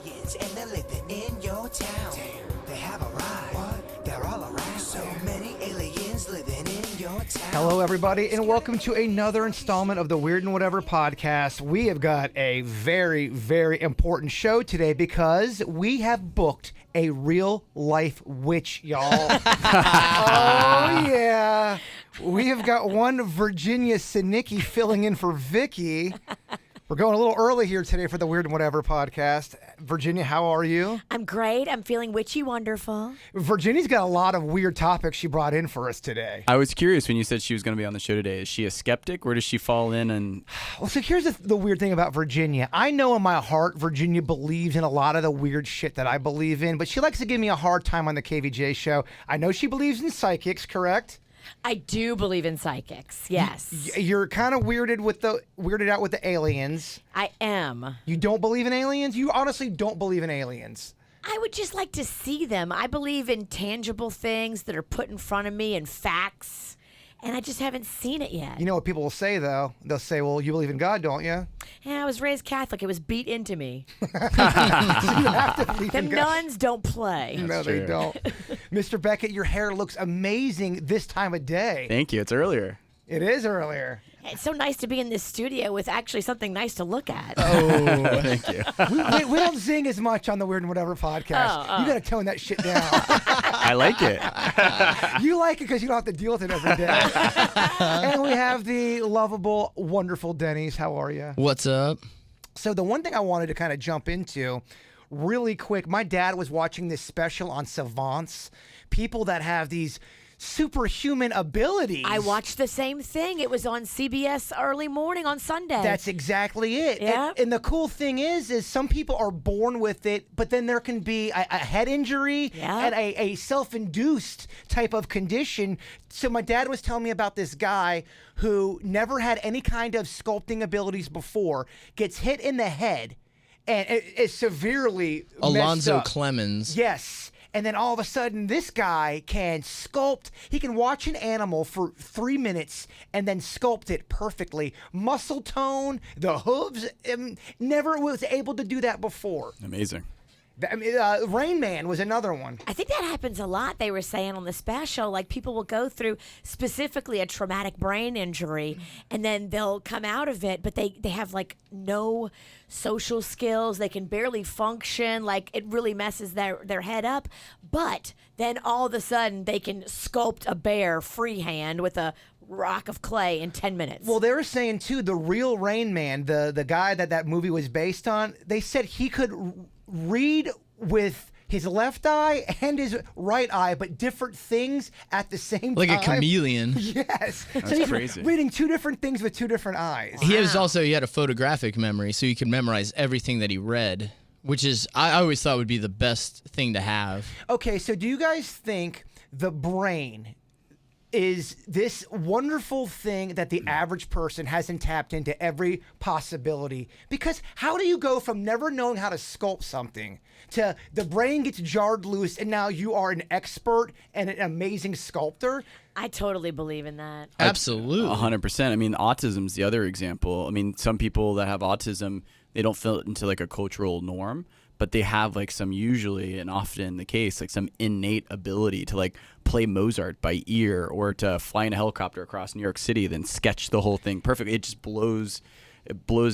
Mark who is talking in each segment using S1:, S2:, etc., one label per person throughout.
S1: aliens and they're living in your town. They have arrived. What? They're all around. So many aliens living in your town.
S2: Hello, everybody, and welcome to another installment of the Weird and Whatever podcast. We have got a very, very important show today because we have booked a real-life witch, y'all. Oh, yeah. We have got one Virginia Sinicki filling in for Vicky. We're going a little early here today for the Weird and Whatever podcast. Virginia, how are you?
S3: I'm great. I'm feeling witchy wonderful.
S2: Virginia's got a lot of weird topics she brought in for us today.
S4: I was curious when you said she was going to be on the show today. Is she a skeptic? Where does she fall in? And
S2: Well, so here's the weird thing about Virginia. I know in my heart Virginia believes in a lot of the weird shit that I believe in, but she likes to give me a hard time on the KVJ show. I know she believes in psychics, correct?
S3: I do believe in psychics. Yes.
S2: You're kind of weirded out with the aliens.
S3: I am.
S2: You don't believe in aliens? You honestly don't believe in aliens.
S3: I would just like to see them. I believe in tangible things that are put in front of me and facts, and I just haven't seen it yet.
S2: You know what people will say, though? They'll say, well, you believe in God, don't you?
S3: Yeah, I was raised Catholic. It was beat into me.
S2: So you have to believe in
S3: Them
S2: God.
S3: nuns don't play.
S2: No, they
S4: true.
S2: don't. Mr. Beckett, your hair looks amazing this time of day.
S4: thank you. It's earlier.
S2: It is earlier.
S3: It's so nice to be in this studio with actually something nice to look at.
S4: Oh, thank you.
S2: We don't zing as much on the Weird and Whatever podcast. You got to tone that shit down.
S4: I like it.
S2: You like it because you don't have to deal with it every day. And we have the lovable, wonderful Denny's. How are you?
S5: What's up?
S2: So the one thing I wanted to kind of jump into really quick, my dad was watching this special on savants, people that have these superhuman abilities.
S3: I watched the same thing. It was on CBS early morning on Sunday.
S2: That's exactly it.
S3: Yeah.
S2: And the cool thing is some people are born with it, but then there can be a head injury and a self-induced type of condition. So my dad was telling me about this guy who never had any kind of sculpting abilities before, gets hit in the head, and it is severely messed
S5: Alonzo
S2: up.
S5: Clemens.
S2: Yes. And then all of a sudden, this guy can sculpt. He can watch an animal for 3 minutes and then sculpt it perfectly. Muscle tone, the hooves. Never was able to do that before.
S4: Amazing.
S2: Rain Man was another one.
S3: I think that happens a lot. They were saying on the special, like people will go through specifically a traumatic brain injury and then they'll come out of it, but they have like no social skills. They can barely function. Like it really messes their head up. But then all of a sudden they can sculpt a bear freehand with a rock of clay in 10 minutes.
S2: Well, they were saying, too, the real Rain Man, the guy that movie was based on, they said he could read with his left eye and his right eye, but different things at the same
S5: Like
S2: time.
S5: a chameleon.
S2: Yes.
S4: That's
S2: so he's
S4: crazy.
S2: reading two different things with two different eyes.
S5: He had a photographic memory, so he could memorize everything that he read, which is I always thought would be the best thing to have.
S2: Okay, so do you guys think the brain is this wonderful thing that the average person hasn't tapped into every possibility? Because how do you go from never knowing how to sculpt something to the brain gets jarred loose and now you are an expert and an amazing sculptor?
S3: I totally believe in that.
S5: Absolutely.
S4: 100%. I mean, autism's the other example. I mean, some people that have autism, they don't fit into like a cultural norm, but they have like some, usually and often the case, like some innate ability to like play Mozart by ear or to fly in a helicopter across New York City, then sketch the whole thing perfectly. It just blows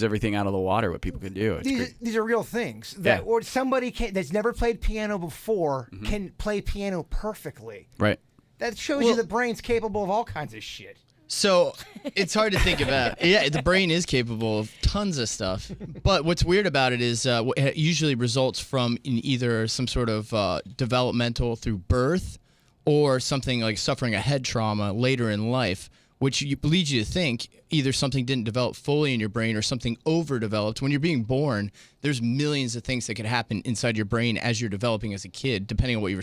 S4: everything out of the water what people can do. It's
S2: These are real things that
S4: Yeah.
S2: or somebody that's never played piano before can play piano perfectly.
S4: right.
S2: That shows you the brain's capable of all kinds of shit.
S5: So it's hard to think about. Yeah, the brain is capable of tons of stuff. But what's weird about it is it usually results from in either some sort of developmental through birth or something like suffering a head trauma later in life, which leads you to think either something didn't develop fully in your brain or something overdeveloped. When you're being born, there's millions of things that could happen inside your brain as you're developing as a kid, depending on what you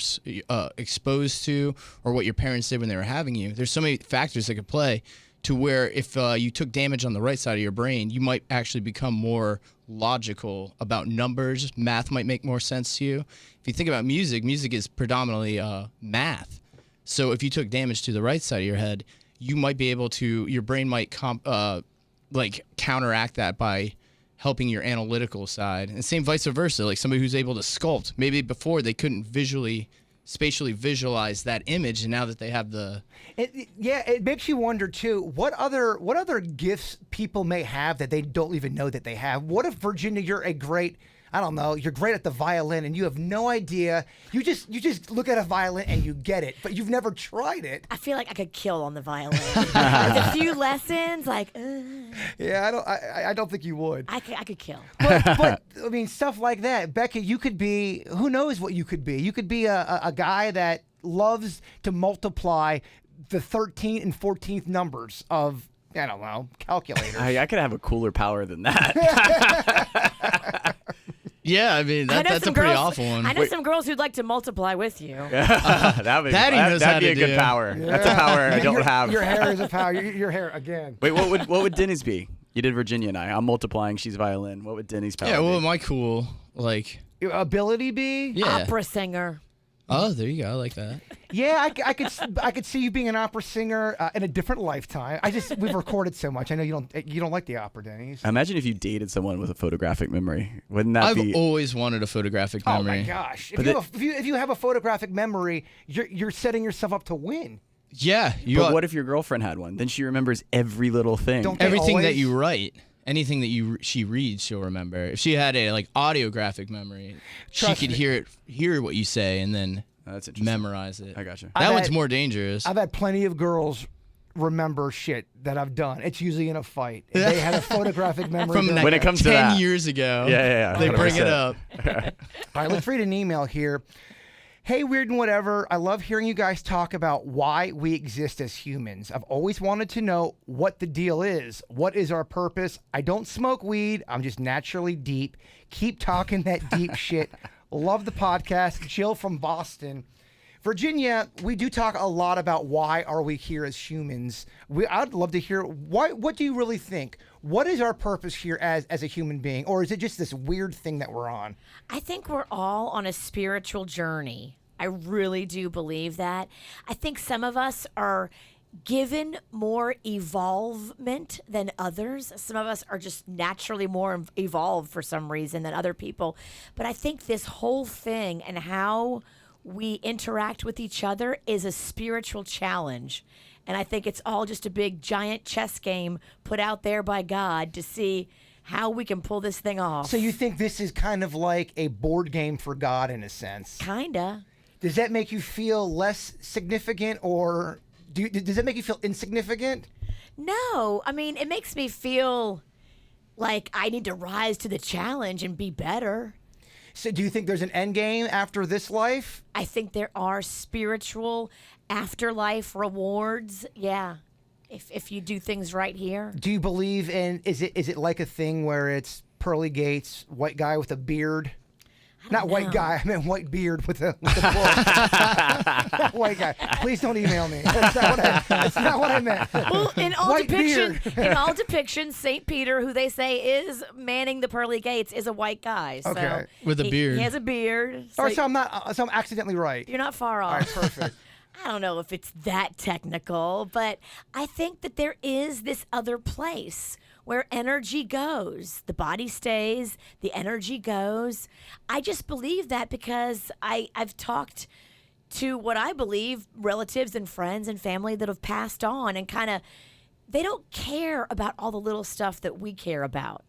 S5: were exposed to or what your parents did when they were having you. There's so many factors that could play to where if you took damage on the right side of your brain, you might actually become more logical about numbers. Math might make more sense to you. If you think about music, music is predominantly math. So if you took damage to the right side of your head, you might be able to, your brain might counteract that by helping your analytical side. And same vice versa, like somebody who's able to sculpt. Maybe before they couldn't spatially visualize that image, and now that they have the...
S2: It makes you wonder, too, what other gifts people may have that they don't even know that they have. What if, Virginia, you're great at the violin and you have no idea. You just look at a violin and you get it, but you've never tried it.
S3: I feel like I could kill on the violin. With a few lessons, like...
S2: Yeah, I don't think you would.
S3: I could kill.
S2: But I mean, stuff like that. Becky, you could be, who knows what you could be. You could be a guy that loves to multiply the 13th and 14th numbers of, I don't know, calculators.
S4: I could have a cooler power than that.
S5: Yeah, I mean, that's a pretty awful one.
S3: I know some girls who'd like to multiply with you.
S4: That'd be a good power. Yeah. That's a power I don't have.
S2: Your hair is a power. Your hair, again.
S4: Wait, what would Denny's be? You did Virginia and I. I'm multiplying. She's violin. What would Denny's power be?
S5: Yeah, what would my cool,
S2: your ability be?
S5: Yeah.
S3: Opera singer.
S5: Oh, there you go. I like that.
S2: Yeah, I could see you being an opera singer in a different lifetime. We've recorded so much. I know you don't like the opera, Denny's.
S4: Imagine if you dated someone with a photographic memory. Wouldn't that be?
S5: I've always wanted a photographic memory.
S2: Oh my gosh! If you have a photographic memory, you're setting yourself up to win.
S5: Yeah.
S4: But what if your girlfriend had one? Then she remembers every little thing.
S5: Everything that you write. Anything that she reads, she'll remember. If she had a audiographic memory, she could hear what you say, and then memorize it.
S4: I gotcha.
S5: That one's more dangerous.
S2: I've had plenty of girls remember shit that I've done. It's usually in a fight. If they had a photographic memory
S5: From
S4: when it comes to
S5: 10 years ago.
S4: Yeah.
S5: They bring it up.
S2: All right, let's read an email here. Hey, Weird and Whatever, I love hearing you guys talk about why we exist as humans. I've always wanted to know what the deal is. What is our purpose? I don't smoke weed. I'm just naturally deep. Keep talking that deep shit. Love the podcast. Jill from Boston. Virginia, we do talk a lot about why are we here as humans. I'd love to hear, what do you really think? What is our purpose here as a human being? Or is it just this weird thing that we're on?
S3: I think we're all on a spiritual journey. I really do believe that. I think some of us are given more evolvement than others. Some of us are just naturally more evolved for some reason than other people. But I think this whole thing and how we interact with each other is a spiritual challenge. And I think it's all just a big giant chess game put out there by God to see how we can pull this thing off.
S2: So you think this is kind of like a board game for God in a sense?
S3: Kinda.
S2: Does that make you feel less significant, or does that make you feel insignificant?
S3: No. I mean, it makes me feel like I need to rise to the challenge and be better.
S2: So do you think there's an end game after this life?
S3: I think there are spiritual afterlife rewards. Yeah. If you do things right here.
S2: Do you believe in, is it like a thing where it's pearly gates, white guy with a beard? Not white guy, I meant white beard with a book. Not white guy. Please don't email me. That's not what I meant.
S3: Well, in all depictions, St. Peter, who they say is manning the pearly gates, is a white guy. So
S2: okay.
S5: With a beard.
S3: He has a beard.
S2: So I'm accidentally right.
S3: You're not far off.
S2: All right, perfect.
S3: I don't know if it's that technical, but I think that there is this other place where energy goes. The body stays, the energy goes. I just believe that because I've talked to what I believe relatives and friends and family that have passed on, and kind of, they don't care about all the little stuff that we care about.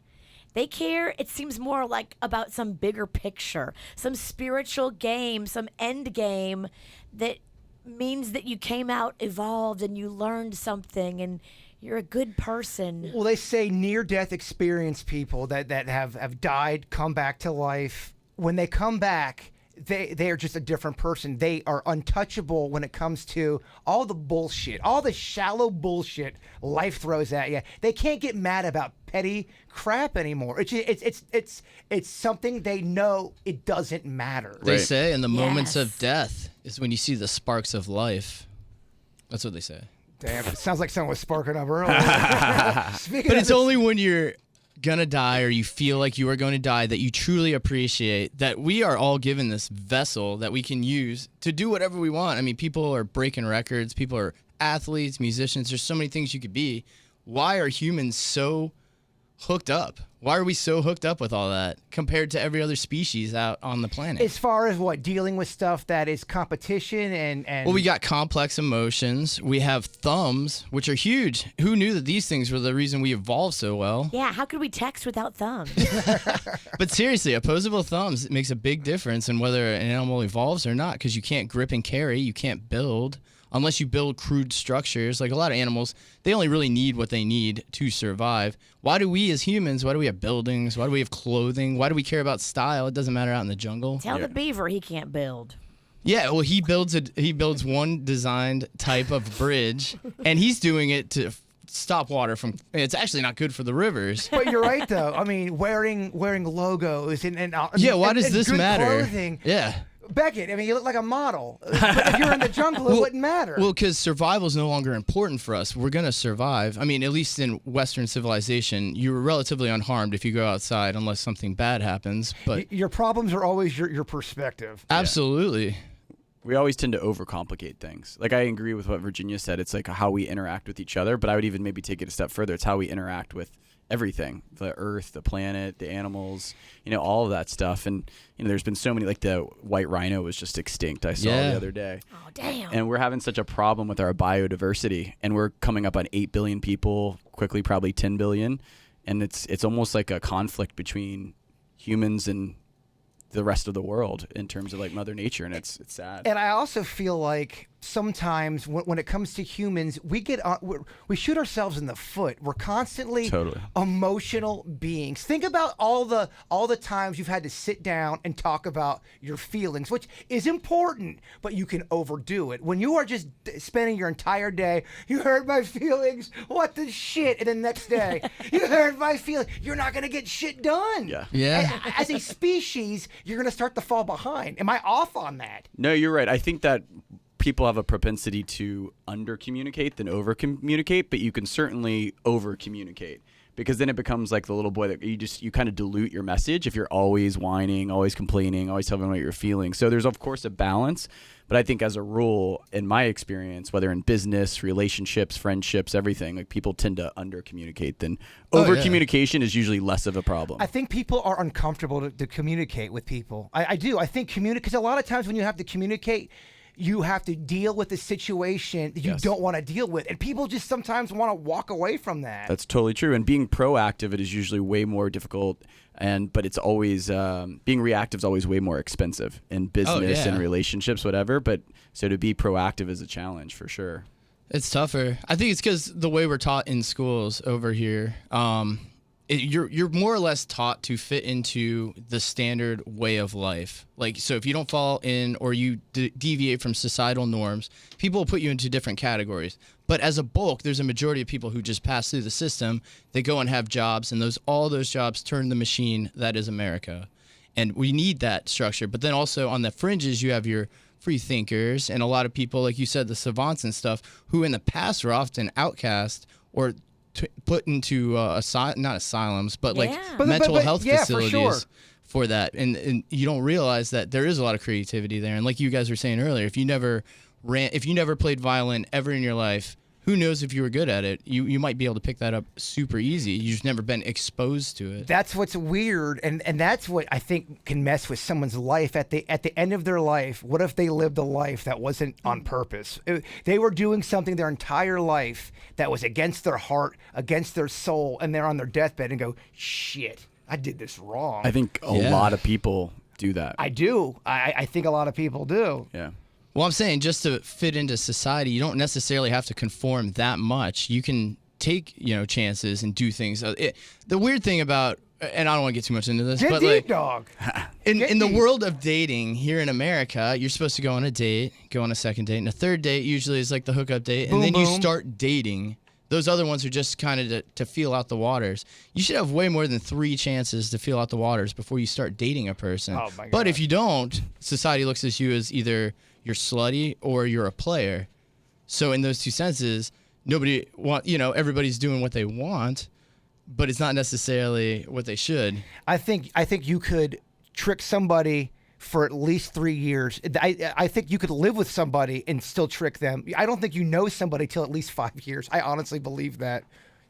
S3: They care, it seems more like about some bigger picture, some spiritual game, some end game that means that you came out evolved and you learned something and you're a good person.
S2: Well, they say near-death experience people that have died, come back to life. When they come back, they are just a different person. They are untouchable when it comes to all the bullshit, all the shallow bullshit life throws at you. They can't get mad about petty crap anymore. It's something they know it doesn't matter.
S5: They say in the moments
S3: Yes.
S5: of death is when you see the sparks of life. That's what they say.
S2: Damn, it sounds like someone was sparking up earlier.
S5: But it's only when you're gonna die or you feel like you are going to die that you truly appreciate that we are all given this vessel that we can use to do whatever we want. I mean, people are breaking records, people are athletes, musicians, there's so many things you could be. Why are humans so hooked up? Why are we so hooked up with all that compared to every other species out on the planet?
S2: As far as what, dealing with stuff that is competition and
S5: Well, we got complex emotions. We have thumbs, which are huge. Who knew that these things were the reason we evolved so well?
S3: Yeah, how could we text without thumbs?
S5: But seriously, opposable thumbs makes a big difference in whether an animal evolves or not, because you can't grip and carry, you can't build. Unless you build crude structures, like a lot of animals, they only really need what they need to survive. Why do we as humans, why do we have buildings? Why do we have clothing? Why do we care about style? It doesn't matter out in the jungle.
S3: Tell the beaver he can't build.
S5: Yeah, well, he builds one designed type of bridge, and he's doing it to stop water from. It's actually not good for the rivers.
S2: But you're right, though. I mean, wearing logos and
S5: Yeah, why does
S2: and
S5: this
S2: good
S5: matter?
S2: Clothing.
S5: Yeah.
S2: Beckett, I mean, you look like a model. But if you're in the jungle, it wouldn't matter.
S5: Well, because survival is no longer important for us. We're going to survive. I mean, at least in Western civilization, you're relatively unharmed if you go outside unless something bad happens. But
S2: Your problems are always your perspective.
S5: absolutely.
S4: We always tend to overcomplicate things. Like, I agree with what Virginia said. It's like how we interact with each other, but I would even maybe take it a step further. It's how we interact with everything, the earth, the planet, the animals, all of that stuff. And there's been so many, like the white rhino was just extinct, I saw the other day.
S3: Oh, damn.
S4: And we're having such a problem with our biodiversity, and we're coming up on 8 billion people, quickly probably 10 billion, and it's almost like a conflict between humans and the rest of the world in terms of like Mother Nature, and it's sad.
S2: And I also feel like sometimes when it comes to humans, we shoot ourselves in the foot. We're constantly
S4: Totally.
S2: emotional beings. Think about all the times you've had to sit down and talk about your feelings, which is important, but you can overdo it. When you are just spending your entire day, you hurt my feelings, what the shit, and the next day, you hurt my feelings, you're not going to get shit done.
S5: Yeah.
S2: As a species, you're going to start to fall behind. Am I off on that?
S4: No, you're right. I think that people have a propensity to under-communicate than over-communicate, but you can certainly over-communicate, because then it becomes like the little boy that you kind of dilute your message if you're always whining, always complaining, always telling what you're feeling. So there's, of course, a balance, but I think as a rule, in my experience, whether in business, relationships, friendships, everything, like people tend to under-communicate than over-communication is usually less of a problem.
S2: I think people are uncomfortable to communicate with people. I do. I think because a lot of times when you have to communicate, you have to deal with a situation that you don't want to deal with. And people just sometimes want to walk away from that.
S4: That's totally true. And being proactive, it is usually way more difficult. But it's always, being reactive is always way more expensive in business and relationships, whatever. But so to be proactive is a challenge for sure.
S5: It's tougher. I think it's because the way we're taught in schools over here, you're more or less taught to fit into the standard way of life. Like, so if you don't fall in or you deviate from societal norms, people will put you into different categories. But as a bulk, there's a majority of people who just pass through the system. They go and have jobs, and all those jobs turn the machine that is America. And we need that structure. But then also on the fringes, you have your free thinkers and a lot of people, like you said, the savants and stuff, who in the past were often outcast or put into not asylums, but like mental health facilities for that. And you don't realize that there is a lot of creativity there. And like you guys were saying earlier, if you never played violin ever in your life, who knows if you were good at it? You might be able to pick that up super easy. You've just never been exposed to it.
S2: That's what's weird, and that's what I think can mess with someone's life at the end of their life. What if they lived a life that wasn't on purpose? They were doing something their entire life that was against their heart, against their soul, and they're on their deathbed and go, shit, I did this wrong.
S4: I think a lot of people do that.
S2: I do. I think a lot of people do.
S4: Yeah.
S5: Well, I'm saying just to fit into society, you don't necessarily have to conform that much. You can take, chances and do things. The weird thing about, and I don't want to get too much into this, but
S2: deep, dog.
S5: In the world of dating here in America, you're supposed to go on a date, go on a second date, and a third date usually is like the hookup date, and then you start dating. Those other ones are just kind of to feel out the waters. You should have way more than 3 chances to feel out the waters before you start dating a person.
S2: Oh my God.
S5: But if you don't, society looks at you as either you're slutty or you're a player. So in those two senses, everybody's doing what they want, but it's not necessarily what they should.
S2: I think you could trick somebody for at least 3 years. I think you could live with somebody and still trick them. I don't think you know somebody till at least 5 years. I honestly believe that.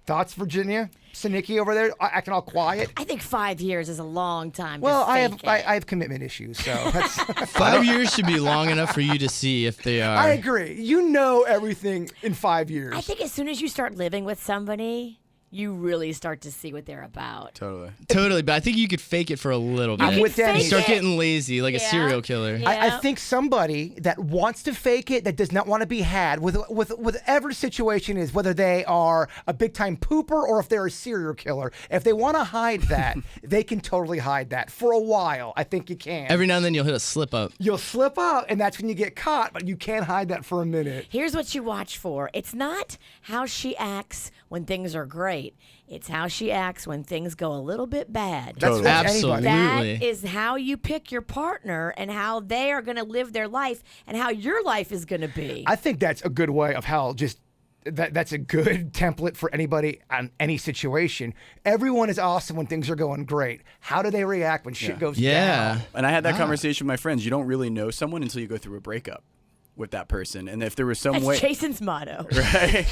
S2: Thoughts, Virginia? Sanicki over there acting all quiet.
S3: I think 5 years is a long time.
S2: Well,
S3: to
S2: I
S3: fake
S2: have commitment issues, so that's.
S5: 5 years should be long enough for you to see if they are.
S2: I agree. You know everything in 5 years.
S3: I think as soon as you start living with somebody, you really start to see what they're about.
S5: Totally, but I think you could fake it for a little bit.
S2: I'm with Danny.
S5: You start getting lazy, like a serial killer.
S3: Yeah.
S2: I think somebody that wants to fake it, that does not want to be had, with whatever the situation is, whether they are a big time pooper or if they're a serial killer, if they want to hide that, they can totally hide that for a while. I think you can.
S5: Every now and then you'll hit a slip up.
S2: You'll slip up, and that's when you get caught, but you can't hide that for a minute.
S3: Here's what you watch for. It's not how she acts when things are great. It's how she acts when things go a little bit bad.
S2: That's with
S5: Absolutely.
S2: anybody.
S3: That is how you pick your partner and how they are going to live their life and how your life is going to be.
S2: I think that's a good way of how just that's a good template for anybody on any situation. Everyone is awesome when things are going great. How do they react when shit goes down?
S4: And I had that conversation with my friends. You don't really know someone until you go through a breakup with that person. And if there was some
S3: That's
S4: way...
S3: Jason's motto.
S4: Right?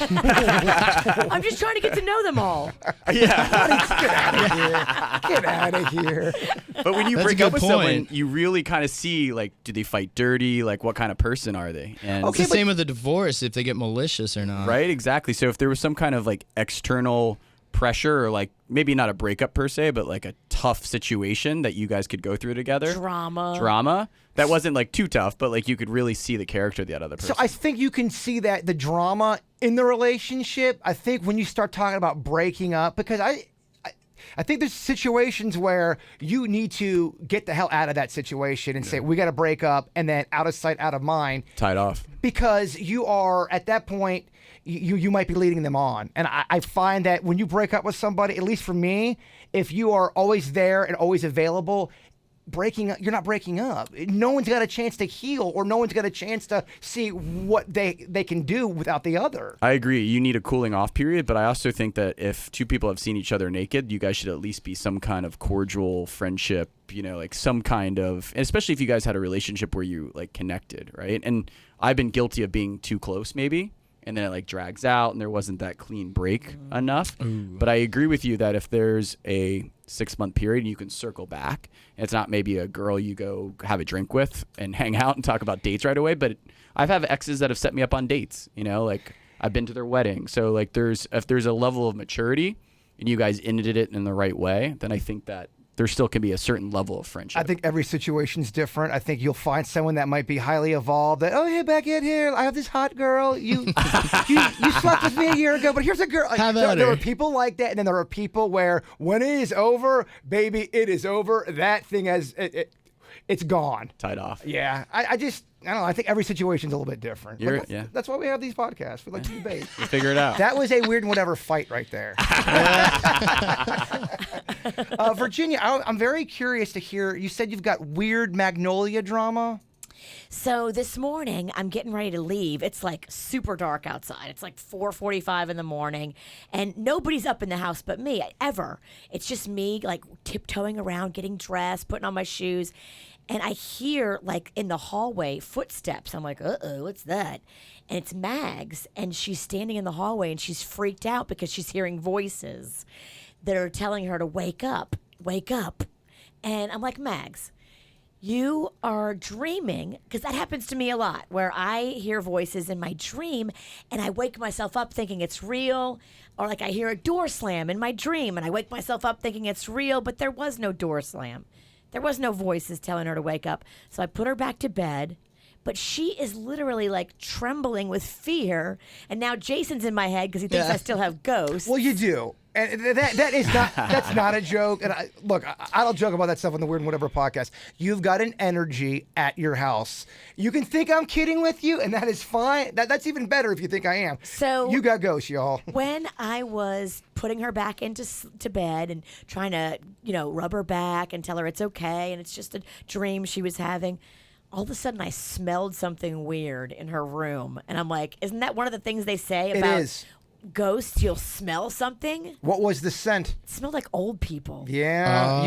S3: I'm just trying to get to know them all.
S2: Get out of here.
S4: But when you
S5: That's
S4: break
S5: a
S4: up
S5: good
S4: with someone,
S5: point.
S4: you really kind of see, like, do they fight dirty? Like, what kind of person are they? And
S5: It's the same with a divorce, if they get malicious or not.
S4: right? Exactly. So if there was some kind of, like, external pressure or, like, maybe not a breakup per se, but, like, a tough situation that you guys could go through together. Drama. That wasn't, like, too tough, but, like, you could really see the character of the other person.
S2: So I think you can see that the drama in the relationship. I think when you start talking about breaking up, because I think there's situations where you need to get the hell out of that situation and say, we got to break up, and then out of sight, out of mind.
S4: Tied off.
S2: Because you are, at that point, you might be leading them on. And I find that when you break up with somebody, at least for me, if you are always there and always available, breaking up, you're not breaking up. No one's got a chance to heal, or no one's got a chance to see what they can do without the other.
S4: I agree. You need a cooling off period, but I also think that if two people have seen each other naked, you guys should at least be some kind of cordial friendship, like some kind of, especially if you guys had a relationship where you like connected, right? And I've been guilty of being too close maybe, and then it like drags out and there wasn't that clean break enough. But I agree with you that if there's a 6-month period, you can circle back. It's not maybe a girl you go have a drink with and hang out and talk about dates right away, but I've had exes that have set me up on dates, like I've been to their wedding. So like if there's a level of maturity and you guys ended it in the right way, then I think that there still can be a certain level of friendship.
S2: I think every situation's different. I think you'll find someone that might be highly evolved. That, oh, hey, back in here, I have this hot girl. You slept with me a year ago, but here's a girl. There are people like that, and then there are people where when it is over, baby, it is over. That thing it's gone.
S4: Tied off.
S2: Yeah, I don't know. I think every situation's a little bit different.
S4: Yeah.
S2: That's why we have these podcasts. We like to debate.
S4: You figure it out.
S2: That was a weird and whatever fight right there. Virginia, I'm very curious to hear. You said you've got weird Magnolia drama.
S3: So this morning, I'm getting ready to leave. It's like super dark outside. It's like 4:45 in the morning, and nobody's up in the house but me, ever. It's just me, like, tiptoeing around, getting dressed, putting on my shoes, and I hear, like, in the hallway, footsteps. I'm like, uh-oh, what's that? And it's Mags, and she's standing in the hallway, and she's freaked out because she's hearing voices that are telling her to wake up. And I'm like, Mags, you are dreaming, because that happens to me a lot, where I hear voices in my dream and I wake myself up thinking it's real, or like I hear a door slam in my dream and I wake myself up thinking it's real, but there was no door slam. There was no voices telling her to wake up. So I put her back to bed, but she is literally like trembling with fear. And now Jason's in my head because he thinks I still have ghosts.
S2: Well, you do. And that is not, that's not a joke. And I don't joke about that stuff on the Weird and Whatever podcast. You've got an energy at your house. You can think I'm kidding with you, and that is fine. That's even better if you think I am.
S3: So
S2: you got ghosts, y'all.
S3: When I was putting her back into bed and trying to, rub her back and tell her it's okay and it's just a dream she was having, all of a sudden I smelled something weird in her room. And I'm like, isn't that one of the things they say about
S2: It is.
S3: Ghosts? You'll smell something?
S2: What was the scent?
S3: It smelled like old people.
S2: Yeah,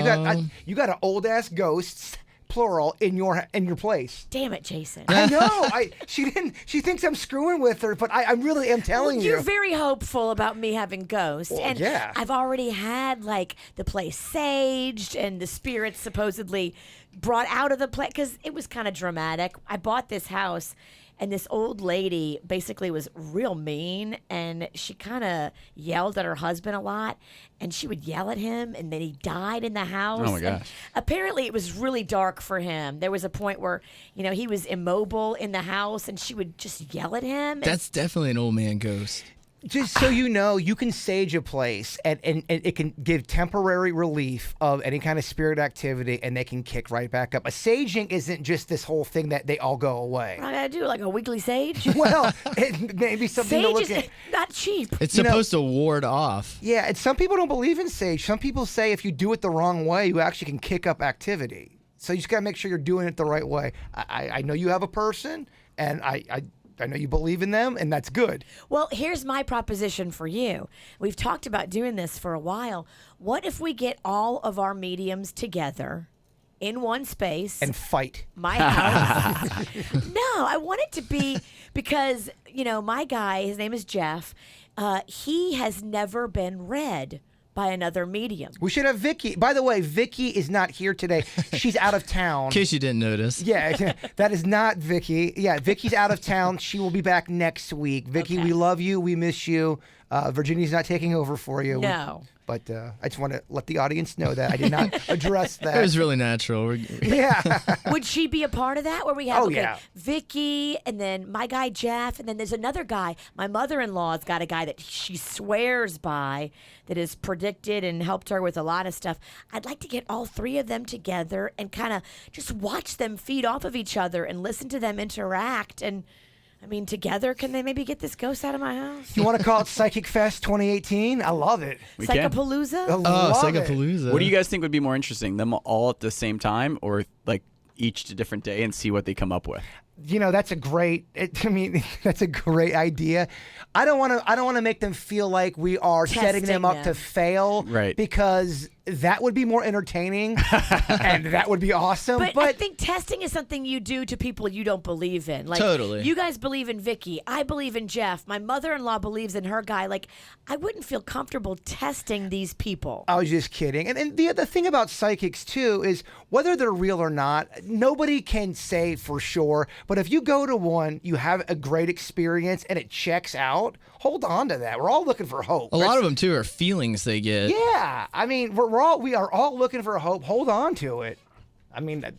S2: you got an old ass ghost plural in your place.
S3: Damn it, Jason.
S2: I know. She thinks I'm screwing with her, but I really am telling you.
S3: You're very hopeful about me having ghosts.
S2: Well,
S3: and
S2: yeah.
S3: I've already had like the place saged and the spirits supposedly brought out of the place because it was kind of dramatic. I bought this house and this old lady basically was real mean, and she kind of yelled at her husband a lot, and she would yell at him, and then he died in the house.
S4: Oh, my
S3: And
S4: gosh.
S3: apparently, it was really dark for him. There was a point where, he was immobile in the house, and she would just yell at him.
S5: That's definitely an old man ghost.
S2: Just so you know, you can sage a place and it can give temporary relief of any kind of spirit activity, and they can kick right back up. A saging isn't just this whole thing that they all go away.
S3: I gotta do like a weekly sage.
S2: Well, it may be something to
S3: Sage
S2: look
S3: is
S2: at.
S3: not cheap.
S5: It's
S2: You know-
S5: supposed to ward off.
S2: Yeah, and some people don't believe in sage. Some people say if you do it the wrong way, you actually can kick up activity. So you just got to make sure you're doing it the right way. I know you have a person, and I know you believe in them, and that's good.
S3: Well, here's my proposition for you. We've talked about doing this for a while. What if we get all of our mediums together in one space?
S2: And fight.
S3: My house. No, I want it to be because, my guy, his name is Jeff, he has never been read by another medium.
S2: We should have Vicky. By the way, Vicky is not here today. She's out of town.
S5: In case you didn't notice.
S2: Yeah, that is not Vicky. Yeah, Vicky's out of town. She will be back next week. Vicky,
S3: Okay.
S2: we love you. We miss you. Virginia's not taking over for you.
S3: No.
S2: But I just want to let the audience know that I did not address that.
S5: It was really natural.
S2: Yeah.
S3: Would she be a part of that? Where we have
S2: Oh, yeah.
S3: Vicky, and then my guy Jeff, and then there's another guy. My mother-in-law's got a guy that she swears by that has predicted and helped her with a lot of stuff. I'd like to get all three of them together and kind of just watch them feed off of each other and listen to them interact. And together, can they maybe get this ghost out of my house?
S2: You want to call it Psychic Fest 2018? I love it.
S4: We can.
S3: Psychopalooza?
S2: I
S5: Oh,
S2: love it.
S5: Psychopalooza.
S4: What do you guys think would be more interesting? Them all at the same time, or like each to different day, and see what they come up with?
S2: That's a great. That's a great idea. I don't want to make them feel like we are setting them
S3: Testing
S2: up
S3: them.
S2: to fail,
S4: Right.
S2: Because that would be more entertaining, and that would be awesome.
S3: But I think testing is something you do to people you don't believe in. Like,
S5: Totally.
S3: You guys believe in Vicky. I believe in Jeff. My mother-in-law believes in her guy. Like, I wouldn't feel comfortable testing these people.
S2: I was just kidding. And the thing about psychics, too, is whether they're real or not, nobody can say for sure. But if you go to one, you have a great experience, and it checks out, hold on to that. We're all looking for hope.
S5: A lot of them, too, are feelings they get.
S2: Yeah. We are all looking for hope. Hold on to it.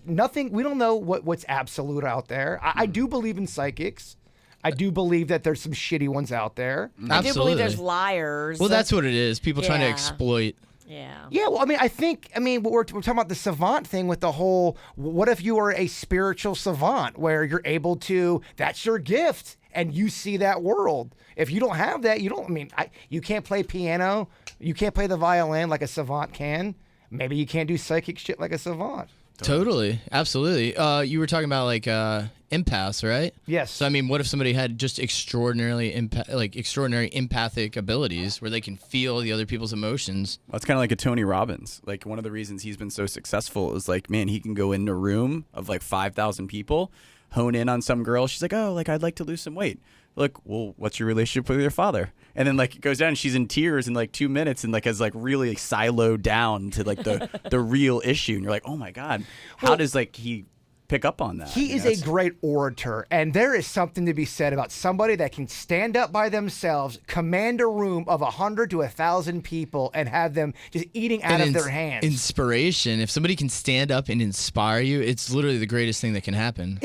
S2: Nothing, we don't know what's absolute out there. I do believe in psychics. I do believe that there's some shitty ones out there.
S3: I do believe there's
S5: Absolutely.
S3: liars.
S5: Well, that's what it is. People trying to
S3: Yeah.
S5: exploit.
S3: Yeah.
S2: Yeah, well, I think we're talking about the savant thing with the whole, what if you are a spiritual savant where you're able to, that's your gift, and you see that world. If you don't have that, you can't play piano, you can't play the violin like a savant can. Maybe you can't do psychic shit like a savant.
S5: Totally. Absolutely. You were talking about like empaths, right?
S2: Yes.
S5: So what if somebody had just extraordinary empathic abilities where they can feel the other people's emotions?
S4: Well, it's kind of like a Tony Robbins. Like, one of the reasons he's been so successful is like, man, he can go in a room of like 5,000 people, hone in on some girl. She's like, oh, like I'd like to lose some weight. Like, well, what's your relationship with your father? And then like it goes down and she's in tears in like 2 minutes and like has like really siloed down to like the real issue. And you're like, oh my God, how does like he pick up on that?
S2: He is a great orator, and there is something to be said about somebody that can stand up by themselves, command a room of 100 to 1,000 people, and have them just eating out of their hands.
S5: Inspiration. If somebody can stand up and inspire you, it's literally the greatest thing that can happen.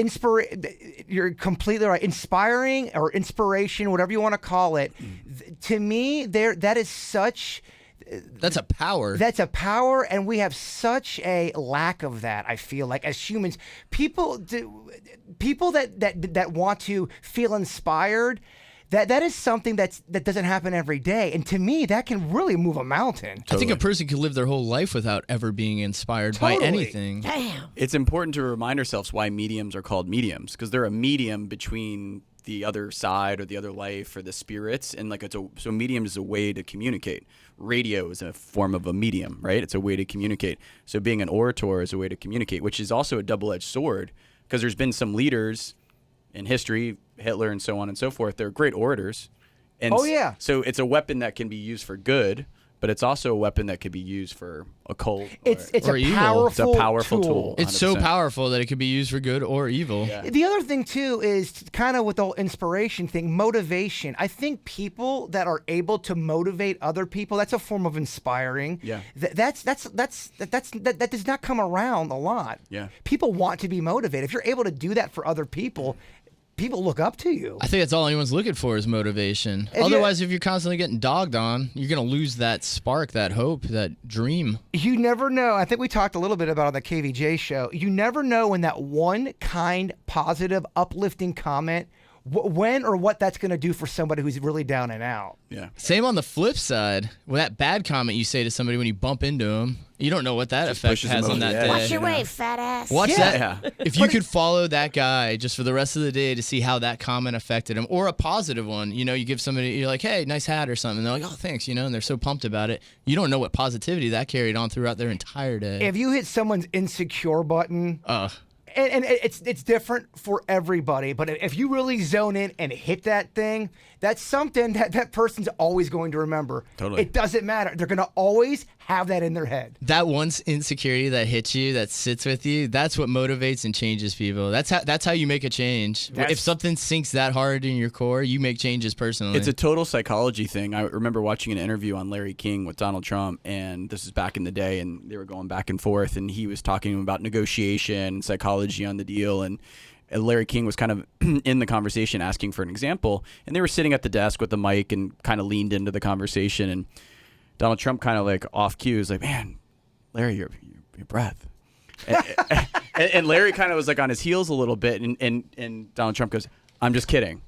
S2: You're completely right. Inspiring or inspiration, whatever you want to call it, to me, that is such.
S5: That's a power.
S2: That's a power, and we have such a lack of that. I feel like as humans, people that want to feel inspired. That is something that doesn't happen every day, and to me, that can really move a mountain.
S5: I think a person could live their whole life without ever being inspired by
S2: Totally.
S5: anything.
S3: Damn.
S4: It's important to remind ourselves why mediums are called mediums, because they're a medium between the other side or the other life or the spirits, and like so medium is a way to communicate. Radio is a form of a medium, right? It's a way to communicate. So being an orator is a way to communicate, which is also a double-edged sword, because there's been some leaders in history, Hitler and so on and so forth, they're great orators. And so it's a weapon that can be used for good, but it's also a weapon that could be used for occult.
S2: It's
S5: or
S2: a
S5: evil.
S2: powerful,
S4: It's a powerful tool.
S5: It's so
S4: 100%.
S5: powerful that it could be used for good or evil.
S4: Yeah.
S2: The other thing too is kind of with the whole inspiration thing, motivation. I think people that are able to motivate other people, that's a form of inspiring.
S4: Yeah.
S2: That does not come around a lot.
S4: Yeah.
S2: People want to be motivated. If you're able to do that for other people, people look up to you.
S5: I think that's all anyone's looking for is motivation. Otherwise, if you're constantly getting dogged on, you're going to lose that spark, that hope, that dream.
S2: You never know. I think we talked a little bit about it on the KVJ show. You never know when that one kind, positive, uplifting comment, when or what that's going to do for somebody who's really down and out.
S4: Yeah.
S5: Same on the flip side. With that bad comment you say to somebody when you bump into them, you don't know what that effect
S4: pushes
S5: has
S4: them
S5: on
S4: over
S5: that
S4: the
S5: day.
S4: edge.
S3: Watch your way, fat ass.
S5: Watch
S2: Yeah.
S5: that. If you could follow that guy just for the rest of the day to see how that comment affected him, or a positive one, you give somebody, you're like, hey, nice hat or something. And they're like, oh, thanks, and they're so pumped about it. You don't know what positivity that carried on throughout their entire day.
S2: If you hit someone's insecure button, and it's different for everybody, but if you really zone in and hit that thing, that's something that person's always going to remember.
S4: Totally.
S2: It doesn't matter. They're going to always have that in their head.
S5: That one insecurity that hits you, that sits with you, that's what motivates and changes people. That's how you make a change. If something sinks that hard in your core, you make changes personally.
S4: It's a total psychology thing. I remember watching an interview on Larry King with Donald Trump, and this is back in the day, and they were going back and forth, and he was talking about negotiation, psychology on the deal, and Larry King was kind of in the conversation asking for an example, and they were sitting at the desk with the mic and kind of leaned into the conversation, and Donald Trump kind of like off cue is like, man, Larry, your breath. And Larry kind of was like on his heels a little bit, and Donald Trump goes, I'm just kidding.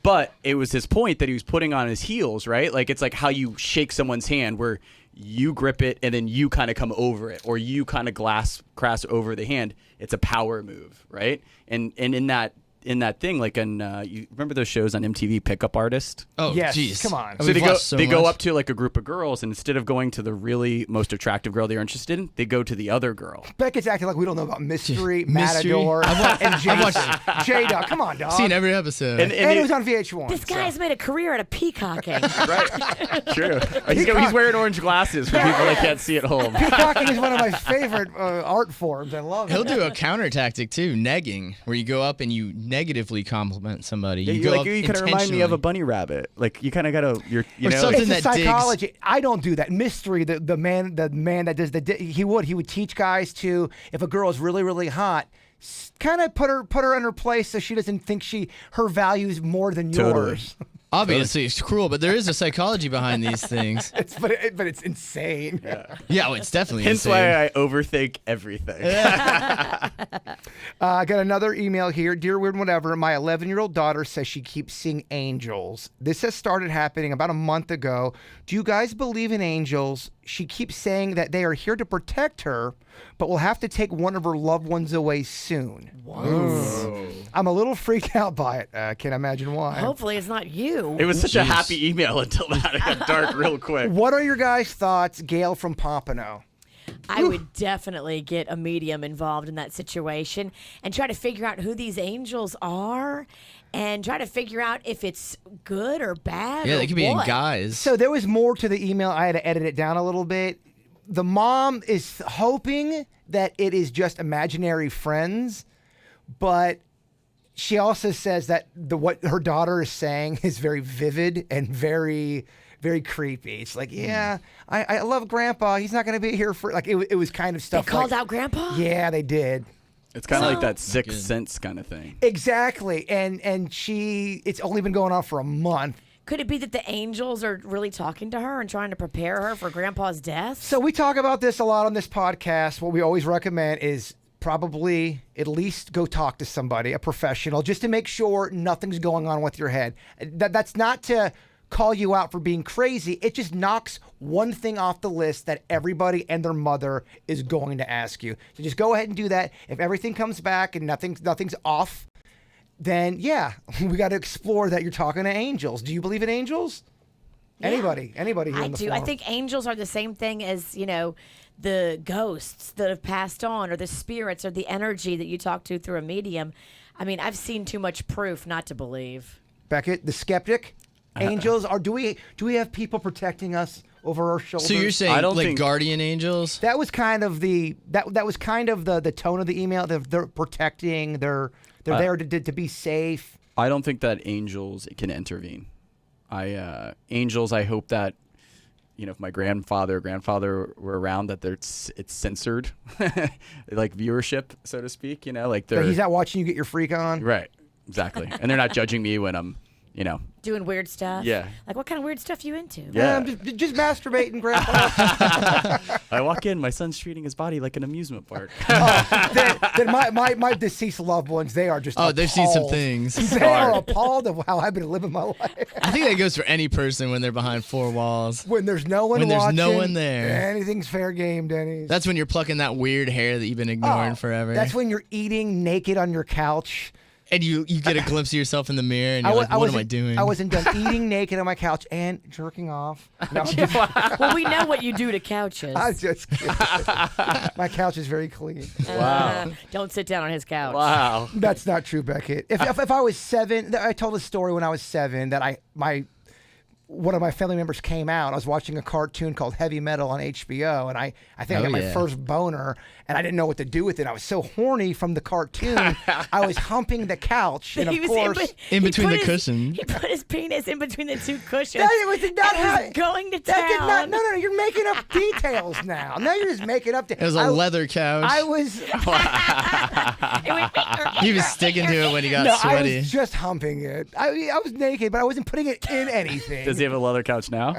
S4: But it was his point that he was putting on his heels, right? Like it's like how you shake someone's hand where you grip it and then you kind of come over it, or you kind of crash over the hand. It's a power move, right? And in that thing, like you remember those shows on MTV, Pickup Artist?
S5: Oh,
S2: Yes,
S5: jeez.
S2: come on.
S4: So they go up to like a group of girls, and instead of going to the really most attractive girl they're interested in, they go to the other girl.
S2: Beckett's acting like we don't know about Mystery,
S5: Mystery.
S2: Matador, and J-Dog. Come on, dog.
S5: Seen every episode.
S2: and it was on VH1.
S3: This guy's made a career out of peacocking.
S4: Right. True. He's wearing orange glasses for people that can't see at home.
S2: Peacocking is one of my favorite art forms. I love it.
S5: He'll do a counter tactic too, negging, where you go up and you negatively compliment somebody.
S4: Yeah,
S5: You
S4: you
S5: go up
S4: kind of remind me of a
S5: intentionally.
S4: bunny rabbit. Like you kind of gotta,
S5: Or something
S2: It's a
S5: that digs.
S2: psychology. I don't do that. Mystery, the man that does he would teach guys to, if a girl is really, really hot, kind of put her in her place so she doesn't think her value is more than
S4: Totally.
S2: yours.
S5: Obviously, it's cruel, but there is a psychology behind these things.
S2: But it's insane.
S5: Yeah, well, it's definitely
S4: Hence
S5: insane.
S4: why I overthink everything.
S2: I got another email here. Dear Weird Whatever, my 11-year-old daughter says she keeps seeing angels. This has started happening about a month ago. Do you guys believe in angels? She keeps saying that they are here to protect her, but will have to take one of her loved ones away soon. I'm a little freaked out by it. I can't imagine why.
S3: Hopefully it's not you.
S4: It was such a happy email until that it got dark real quick.
S2: What are your guys' thoughts, Gail from Pompano?
S3: I would definitely get a medium involved in that situation and try to figure out who these angels are and try to figure out if it's good or bad.
S5: Yeah,
S3: or
S5: they could be in
S3: what.
S5: guys.
S2: So there was more to the email. I had to edit it down a little bit. The mom is hoping that it is just imaginary friends, but she also says that what her daughter is saying is very vivid and very, very creepy. It's like, yeah, I love Grandpa. He's not going to be here for, like, it was kind of
S3: They
S2: stuff
S3: called
S2: like,
S3: out Grandpa?
S2: yeah, they did.
S4: It's kind of like that
S5: Good.
S4: Sixth Sense kind of thing.
S2: Exactly. And it's only been going on for a month.
S3: Could it be that the angels are really talking to her and trying to prepare her for Grandpa's death?
S2: So we talk about this a lot on this podcast. What we always recommend is probably at least go talk to somebody, a professional, just to make sure nothing's going on with your head. That's not to call you out for being crazy. It just knocks one thing off the list that everybody and their mother is going to ask you. So just go ahead and do that. If everything comes back and nothing's off, then yeah, we got to explore that you're talking to angels. Do you believe in angels?
S3: Yeah.
S2: Anybody here
S3: I
S2: in the
S3: do. I
S2: forum?
S3: think angels are the same thing as, the ghosts that have passed on, or the spirits, or the energy that you talk to through a medium. I mean, I've seen too much proof not to believe.
S2: Beckett, the skeptic. Angels are. Do we have people protecting us over our shoulders?
S5: So you're saying
S4: I don't
S5: like
S4: think-
S5: guardian angels?
S2: That was kind of the tone of the email. They're protecting. They're there to be safe.
S4: I don't think that angels can intervene. Angels, I hope that, if my grandfather were around, that it's censored, like viewership, so to speak. Like they're
S2: He's not watching you get your freak on.
S4: right, exactly, and they're not judging me when I'm,
S3: Doing weird stuff.
S4: Yeah.
S3: Like, what kind of weird stuff you into?
S4: Yeah.
S2: I'm just masturbating, Grandpa.
S4: I walk in, my son's treating his body like an amusement park.
S2: then my deceased loved ones, they are just
S5: They've seen some
S2: appalled.
S5: things.
S2: They are appalled of how I've been living my life.
S5: I think that goes for any person when they're behind four walls.
S2: When there's no one
S5: When there's
S2: watching,
S5: no one there.
S2: anything's fair game, Denny's.
S5: That's when you're plucking that weird hair that you've been ignoring forever.
S2: That's when you're eating naked on your couch.
S5: and you get a glimpse of yourself in the mirror, and you're like, what am I doing?
S2: I wasn't done eating naked on my couch and jerking off. No, I'm just,
S3: Well, we know what you do to couches.
S2: I'm just kidding. My couch is very clean.
S4: Wow.
S3: Don't sit down on his couch.
S4: Wow.
S2: That's not true, Beckett. If I was 7, I told a story when I was 7 that one of my family members came out. I was watching a cartoon called Heavy Metal on HBO, and I think I got my first boner, and I didn't know what to do with it. I was so horny from the cartoon. I was humping the couch, and of course,
S5: in between the
S3: cushion.
S5: cushion.
S3: He put his penis in between the two cushions.
S2: that was not
S3: and
S2: how.
S3: was going to
S2: That did not.
S3: town.
S2: No, you're making up details now. Now you're just making up.
S5: It was a leather couch.
S2: I was.
S5: He was sticking to it when he got
S2: No, I
S5: sweaty.
S2: was just humping it. I was naked, but I wasn't putting it in anything.
S4: Does he have a leather couch now?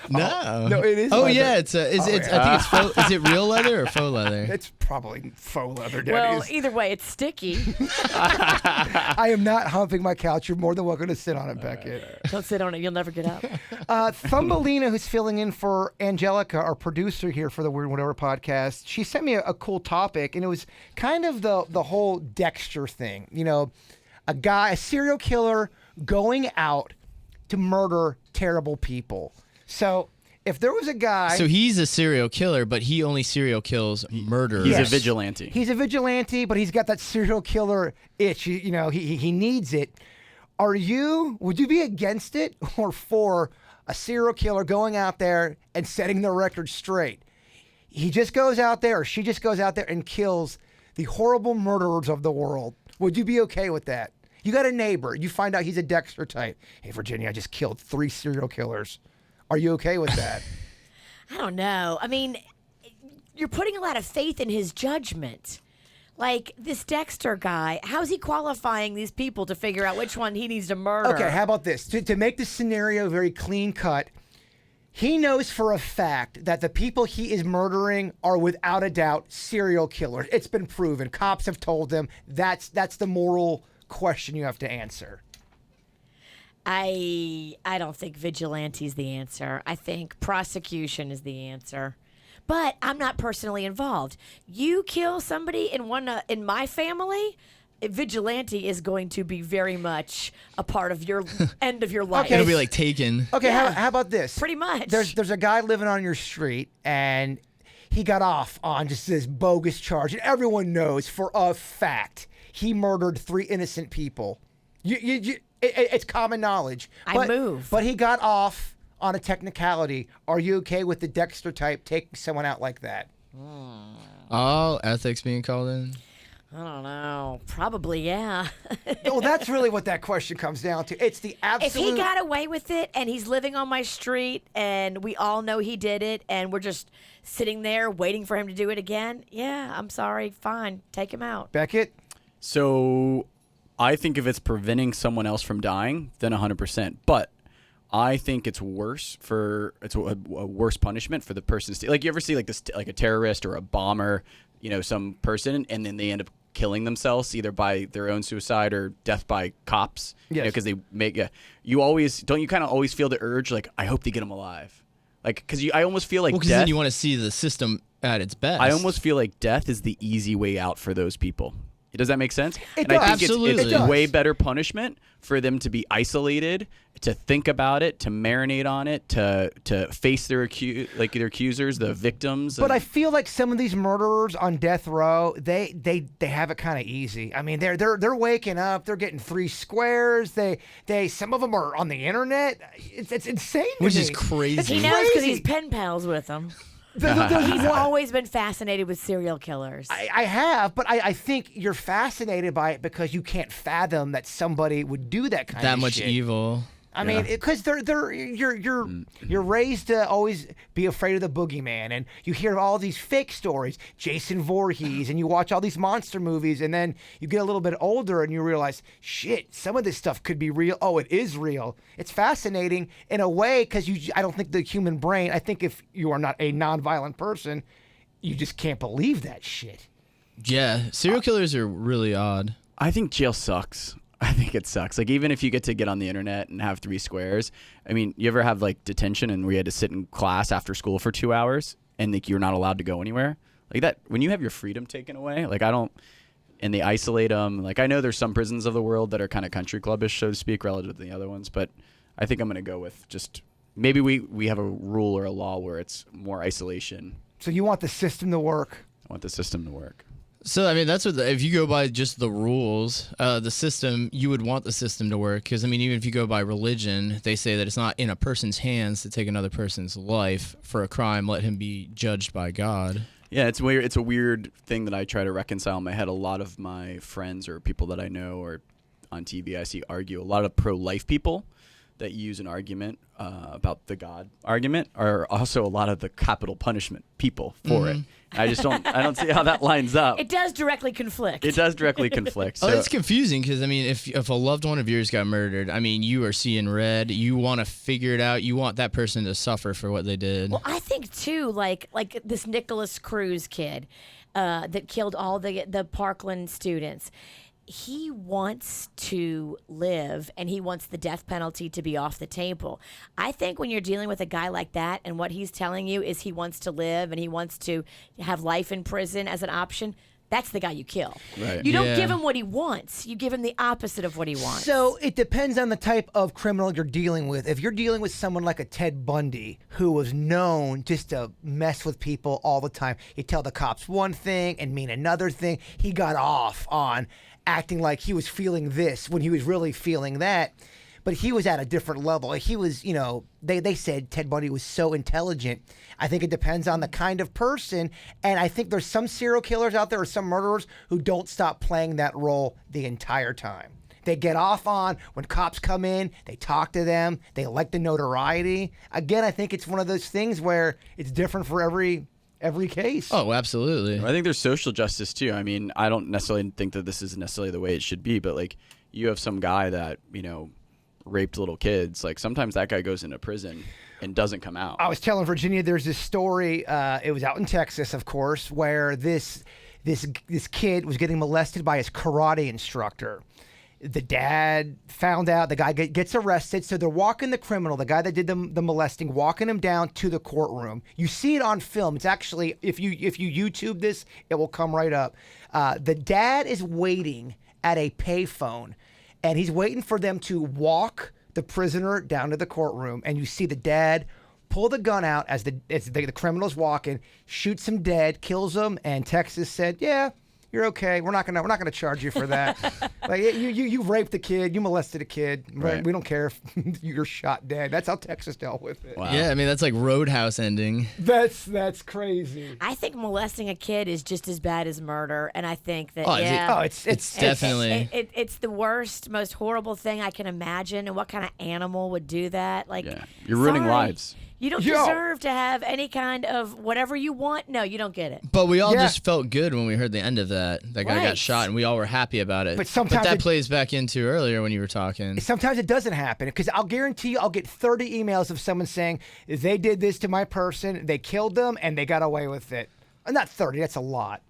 S5: No.
S2: No, it is
S5: Oh
S2: leather.
S5: yeah, it's I think it's faux. Is it real leather or faux leather?
S2: It's probably faux leather, Denny's.
S3: Well, either way, it's sticky.
S2: I am not humping my couch. You're more than welcome to sit on it, Beckett.
S3: Don't sit on it. You'll never get up.
S2: Thumbelina, who's filling in for Angelica, our producer here for the Weird Whatever podcast, she sent me a cool topic, and it was kind of the whole Dexter thing. You know, a serial killer going out to murder terrible people. So if there was a guy...
S5: So he's a serial killer, but he only serial kills murderers.
S4: He's
S2: Yes.
S4: a vigilante.
S2: He's a vigilante, but he's got that serial killer itch. You know, he needs it. Would you be against it or for a serial killer going out there and setting the record straight? He just goes out there, or she just goes out there and kills the horrible murderers of the world. Would you be okay with that? You got a neighbor. You find out he's a Dexter type. Hey, Virginia, I just killed 3 serial killers. Are you okay with that?
S3: I don't know. I mean, you're putting a lot of faith in his judgment. Like this Dexter guy, how's he qualifying these people to figure out which one he needs to murder?
S2: Okay, how about this? To make the scenario very clean cut, he knows for a fact that the people he is murdering are without a doubt serial killers. It's been proven. Cops have told him. That's the moral question you have to answer.
S3: I don't think vigilante's the answer. I think prosecution is the answer. But I'm not personally involved. You kill somebody in my family, vigilante is going to be very much a part of your end of your life.
S2: Okay.
S5: It'll be like Taken.
S2: Okay,
S3: Yeah.
S2: how about this?
S3: Pretty much.
S2: There's a guy living on your street, and he got off on just this bogus charge, and everyone knows for a fact he murdered 3 innocent people. It's common knowledge. But he got off on a technicality. Are you okay with the Dexter type taking someone out like that?
S5: Oh, ethics being called in.
S3: I don't know. Probably, yeah.
S2: Well, that's really what that question comes down to. It's the
S3: If
S2: absolute...
S3: he got away with it and he's living on my street and we all know he did it and we're just sitting there waiting for him to do it again, yeah, I'm sorry. Fine. Take him out.
S2: Beckett?
S4: So I think if it's preventing someone else from dying, then 100%. But I think it's worse it's a worse punishment for the person. Like you ever see like a terrorist or a bomber, some person, and then they end up killing themselves either by their own suicide or death by cops.
S2: Yes.
S4: Because they make you always don't you kind of always feel the urge like I hope they get them alive, like because I almost feel like
S5: Because
S4: death.
S5: then you want to see the system at its best.
S4: I almost feel like death is the easy way out for those people. Does that make sense?
S2: It
S4: and I
S2: does.
S4: think
S5: Absolutely.
S4: it's
S2: It does.
S4: way better punishment for them to be isolated, to think about it, to marinate on it, to face their accusers, the victims.
S2: But I feel like some of these murderers on death row, they have it kind of easy. I mean, they're waking up, they're getting 3 squares. They some of them are on the internet. It's insane to
S5: Which
S2: me.
S5: is crazy.
S2: It's
S3: He knows because
S2: crazy.
S3: he's pen pals with them.
S2: There's
S3: He's
S2: one-
S3: always been fascinated with serial killers.
S2: I have, but I think you're fascinated by it because you can't fathom that somebody would do that kind
S5: That
S2: of
S5: much
S2: shit.
S5: evil.
S2: I mean, because you're raised to always be afraid of the boogeyman, and you hear all these fake stories, Jason Voorhees, and you watch all these monster movies, and then you get a little bit older and you realize, shit, some of this stuff could be real. Oh, it is real. It's fascinating in a way because I don't think the human brain. I think if you are not a nonviolent person, you just can't believe that shit.
S5: Yeah, serial killers are really odd.
S4: I think jail sucks. I think it sucks. Like, even if you get to get on the internet and have 3 squares, I mean, you ever have like detention and we had to sit in class after school for 2 hours and like you're not allowed to go anywhere? Like that, when you have your freedom taken away, like and they isolate them. Like, I know there's some prisons of the world that are kind of country clubbish, so to speak, relative to the other ones, but I think I'm going to go with just maybe we have a rule or a law where it's more isolation.
S2: So you want the system to work.
S4: I want the system to work.
S5: So, I mean, that's what if you go by just the rules, the system, you would want the system to work. Because, I mean, even if you go by religion, they say that it's not in a person's hands to take another person's life for a crime. Let him be judged by God.
S4: Yeah, it's weird. It's a weird thing that I try to reconcile in my head. A lot of my friends or people that I know or on TV I see argue, a lot of pro-life people that use an argument about the God argument are also a lot of the capital punishment people for it. I don't see how that lines up.
S3: It does directly conflict.
S4: It does directly conflict.
S5: Oh,
S4: So,
S5: it's confusing because, I mean, if a loved one of yours got murdered, I mean, you are seeing red. You want to figure it out. You want that person to suffer for what they did.
S3: Well, I think too, like this Nicholas Cruz kid that killed all the Parkland students. He wants to live and he wants the death penalty to be off the table. I think when you're dealing with a guy like that and what he's telling you is he wants to live and he wants to have life in prison as an option, that's the guy you kill.
S4: Right.
S3: You don't
S5: Yeah.
S3: give him what he wants. You give him the opposite of what he wants.
S2: So it depends on the type of criminal you're dealing with. If you're dealing with someone like a Ted Bundy, who was known just to mess with people all the time, he'd tell the cops one thing and mean another thing. He got off on acting like he was feeling this when he was really feeling that. But he was at a different level. He was, they said Ted Bundy was so intelligent. I think it depends on the kind of person. And I think there's some serial killers out there or some murderers who don't stop playing that role the entire time. They get off on when cops come in, they talk to them, they like the notoriety. Again, I think it's one of those things where it's different for every case.
S5: Oh, absolutely.
S4: I think there's social justice too. I mean, I don't necessarily think that this is necessarily the way it should be, but like you have some guy that, raped little kids. Like sometimes that guy goes into prison and doesn't come out.
S2: I was telling Virginia, there's this story. It was out in Texas, of course, where this kid was getting molested by his karate instructor. The dad found out. The guy gets arrested. So they're walking the criminal, the guy that did the molesting, walking him down to the courtroom. You see it on film. It's actually, if you YouTube this, it will come right up. The dad is waiting at a payphone, and he's waiting for them to walk the prisoner down to the courtroom. And you see the dad pull the gun out as the criminal's walking, shoots him dead, kills him. And Texas said, "Yeah, you're okay. We're not gonna charge you for that. Like you raped a kid, you molested a kid.
S4: Right.
S2: We don't care if you're shot dead." That's how Texas dealt with it.
S4: Wow.
S5: Yeah, I mean, that's like Roadhouse ending.
S2: That's crazy.
S3: I think molesting a kid is just as bad as murder, and I think that
S2: It's
S5: definitely.
S3: it's the worst, most horrible thing I can imagine. And what kind of animal would do that? Like,
S4: Yeah. You're ruining
S3: sorry,
S4: lives.
S3: You don't
S2: Yo.
S3: deserve to have any kind of whatever you want. No, you don't get it.
S5: But we all
S2: Yeah.
S5: just felt good when we heard the end of that. That guy
S3: Right.
S5: got shot, and we all were happy about it.
S2: But sometimes
S5: that
S2: it-
S5: plays back into earlier when you were talking.
S2: Sometimes it doesn't happen because I'll guarantee you I'll get 30 emails of someone saying they did this to my person, they killed them, and they got away with it. Not 30, that's a lot.